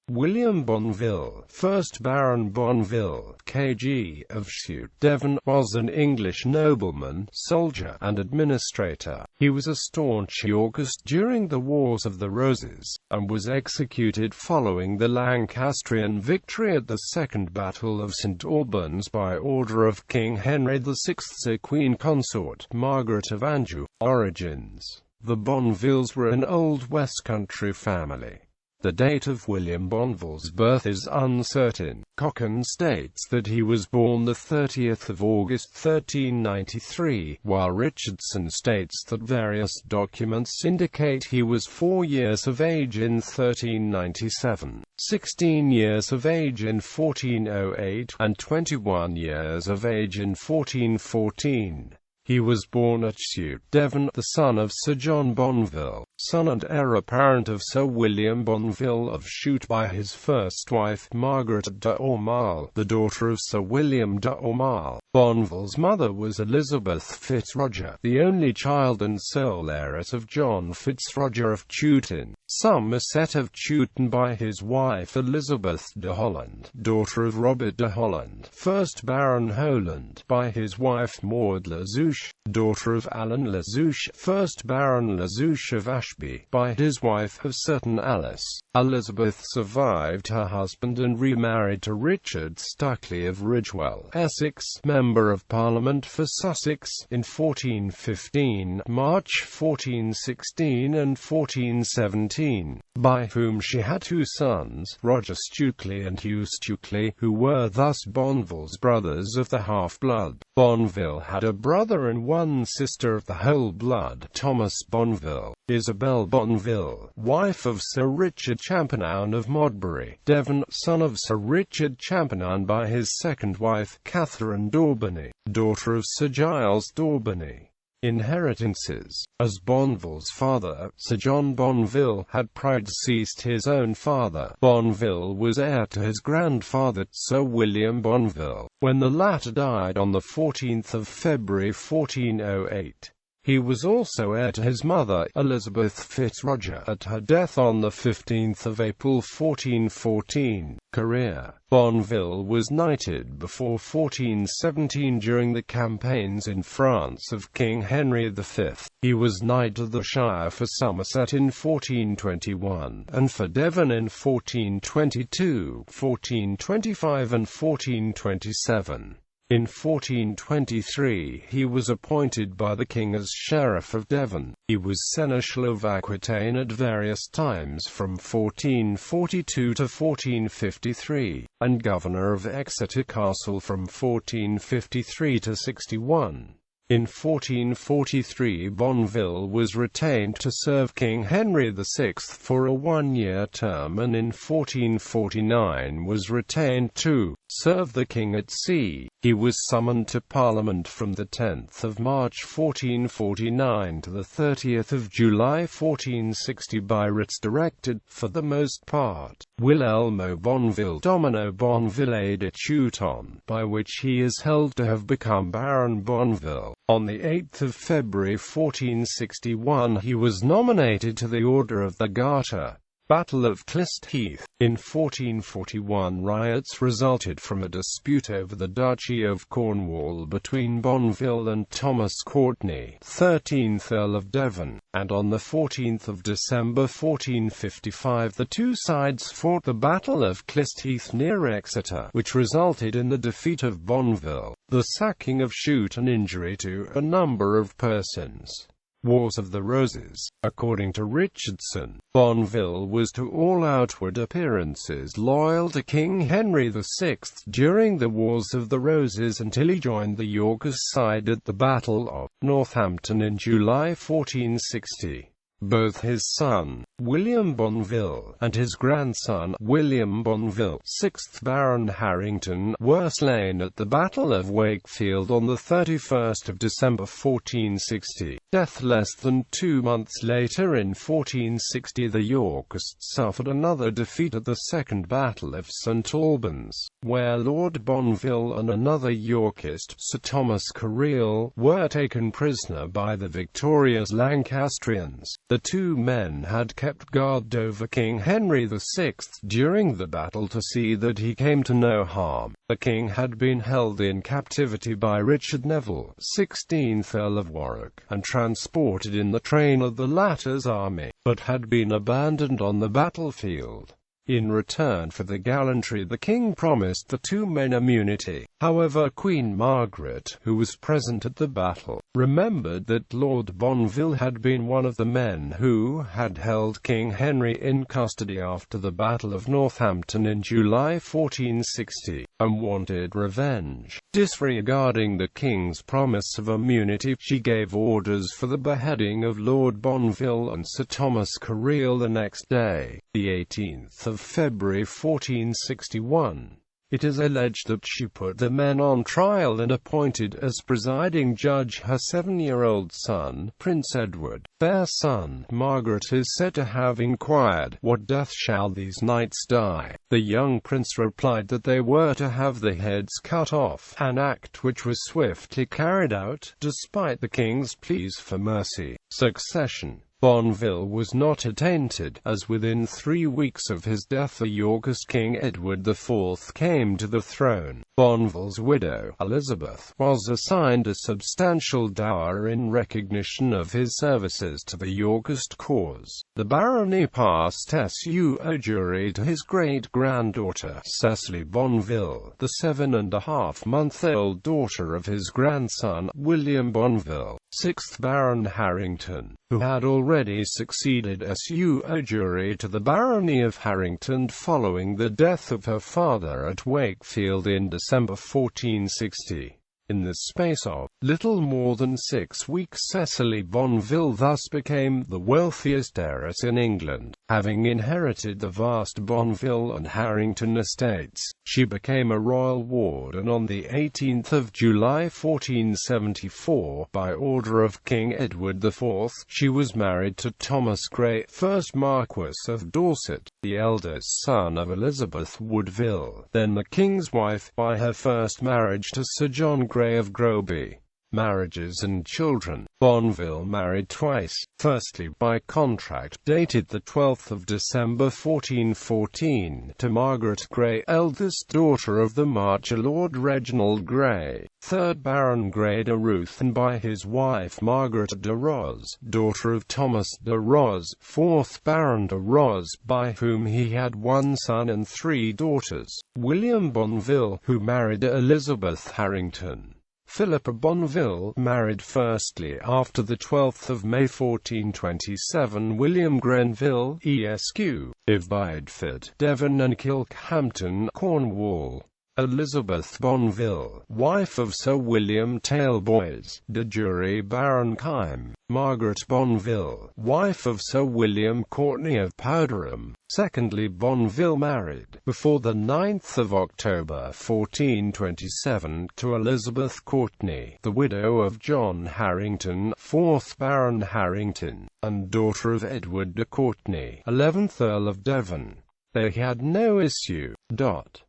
William Bonville, 1st Baron Bonville, K.G. of Shute, Devon, was an English nobleman, soldier, and administrator. He was a staunch Yorkist during the Wars of the Roses, and was executed following the Lancastrian victory at the Second Battle of St. Albans by order of King Henry VI's Queen Consort, Margaret of Anjou. Origins. The Bonvilles were an old West Country family. The date of William Bonville's birth is uncertain. Cochrane states that he was born the 30th of August 1393, while Richardson states that various documents indicate he was 4 years of age in 1397, 16 years of age in 1408, and 21 years of age in 1414. He was born at Shute, Devon, the son of Sir John Bonville, son and heir apparent of Sir William Bonville of Shute by his first wife, Margaret d'Aumale, the daughter of Sir William d'Aumale. Bonville's mother was Elizabeth Fitzroger, the only child and sole heiress of John Fitzroger of Chewton, Somerset of Chewton, by his wife Elizabeth de Holland, daughter of Robert de Holland, 1st Baron Holland, by his wife Maud La Zouche, daughter of Alan La Zouche, 1st Baron La Zouche of Ashby, by his wife of Sutton Alice. Elizabeth survived her husband and remarried to Richard Stuckley of Ridgewell, Essex, Member of Parliament for Sussex, in 1415, March 1416 and 1417, by whom she had 2 sons, Roger Stukeley and Hugh Stukeley, who were thus Bonville's brothers of the half-blood. Bonville had a brother and 1 sister of the whole blood, Thomas Bonville. Isabel Bonville, wife of Sir Richard Champernowne of Modbury, Devon, son of Sir Richard Champernowne by his second wife, Catherine Daubeny, daughter of Sir Giles Daubeny. Inheritances. As Bonville's father, Sir John Bonville, had predeceased his own father, Bonville was heir to his grandfather, Sir William Bonville, when the latter died on the 14th of February 1408. He was also heir to his mother, Elizabeth Fitzroger, at her death on the 15th of April 1414. Career. Bonville was knighted before 1417 during the campaigns in France of King Henry V. He was Knight of the Shire for Somerset in 1421, and for Devon in 1422, 1425 and 1427. In 1423 he was appointed by the king as Sheriff of Devon. He was Seneschal of Aquitaine at various times from 1442 to 1453, and Governor of Exeter Castle from 1453 to 61. In 1443 Bonville was retained to serve King Henry VI for a 1-year term, and in 1449 was retained to serve the king at sea. He was summoned to Parliament from the 10th of March 1449 to the 30th of July 1460 by writs directed, for the most part, Wilhelmo Bonville Domino Bonville de Chewton, by which he is held to have become Baron Bonville. On the 8th of February 1461 he was nominated to the Order of the Garter. Battle of Clyst Heath. In 1441 riots resulted from a dispute over the Duchy of Cornwall between Bonville and Thomas Courtenay, 13th Earl of Devon, and on the 14th of December 1455 the two sides fought the Battle of Clyst Heath near Exeter, which resulted in the defeat of Bonville, the sacking of Shute, and injury to a number of persons. Wars of the Roses. According to Richardson, Bonville was to all outward appearances loyal to King Henry VI during the Wars of the Roses until he joined the Yorkist side at the Battle of Northampton in July 1460. Both his son, William Bonville, and his grandson, William Bonville, 6th Baron Harrington, were slain at the Battle of Wakefield on the 31st of December 1460. death. Less than 2 months later, in 1460, the Yorkists suffered another defeat at the Second Battle of St Albans, where Lord Bonville and another Yorkist, Sir Thomas Carril, were taken prisoner by the victorious Lancastrians. The two men had kept guard over King Henry VI during the battle to see that he came to no harm. The king had been held in captivity by Richard Neville, 16th Earl of Warwick, and transported in the train of the latter's army, but had been abandoned on the battlefield. In return for the gallantry, the king promised the two men immunity. However, Queen Margaret, who was present at the battle, remembered that Lord Bonville had been one of the men who had held King Henry in custody after the Battle of Northampton in July 1460, and wanted revenge. Disregarding the king's promise of immunity, she gave orders for the beheading of Lord Bonville and Sir Thomas Carril the next day, the 18th of February 1461. It is alleged that she put the men on trial and appointed as presiding judge her 7-year-old son, Prince Edward. Their son, Margaret, is said to have inquired, "What death shall these knights die?" The young prince replied that they were to have the heads cut off, an act which was swiftly carried out, despite the king's pleas for mercy. Succession. Bonville was not attainted, as within 3 weeks of his death the Yorkist King Edward IV came to the throne. Bonville's widow, Elizabeth, was assigned a substantial dower in recognition of his services to the Yorkist cause. The barony passed su jury to his great-granddaughter, Cecily Bonville, the 7.5-month-old daughter of his grandson, William Bonville, 6th Baron Harrington, who had already succeeded su jury to the barony of Harrington following the death of her father at Wakefield in December 1460. In the space of little more than 6 weeks, Cecily Bonville thus became the wealthiest heiress in England. Having inherited the vast Bonville and Harrington estates, she became a royal ward, and on the 18th of July 1474, by order of King Edward IV, she was married to Thomas Grey, 1st Marquess of Dorset, the eldest son of Elizabeth Woodville, then the king's wife, by her first marriage to Sir John Grey of Groby. Marriages and children. Bonville married twice, firstly by contract dated the 12th of December 1414 to Margaret Grey, eldest daughter of the Marcher Lord Reginald Grey, 3rd Baron Grey de Ruth, and by his wife Margaret de Ros, daughter of Thomas de Ros, 4th Baron de Ros, by whom he had 1 son and 3 daughters. William Bonville, who married Elizabeth Harrington. Philippa Bonville, married firstly after the 12th of May 1427 William Grenville, Esq., of Bideford, Devon and Kilkhampton, Cornwall. Elizabeth Bonville, wife of Sir William Talboys, de jure Baron Kyme. Margaret Bonville, wife of Sir William Courtenay of Powderham. Secondly, Bonville married, before the 9th of October 1427, to Elizabeth Courtenay, the widow of John Harrington, 4th Baron Harrington, and daughter of Edward de Courtenay, 11th Earl of Devon. They had no issue.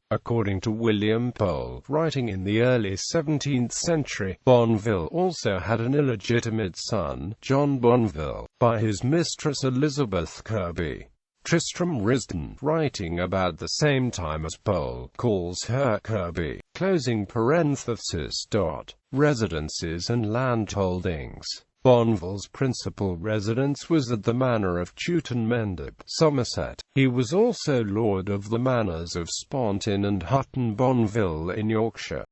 According to William Pole, writing in the early 17th century, Bonville also had an illegitimate son, John Bonville, by his mistress Elizabeth Kirby. Tristram Risdon, writing about the same time as Pole, calls her Kirby. Residences and landholdings. Bonville's principal residence was at the manor of Chewton Mendip, Somerset. He was also lord of the manors of Spontin and Hutton Bonville in Yorkshire.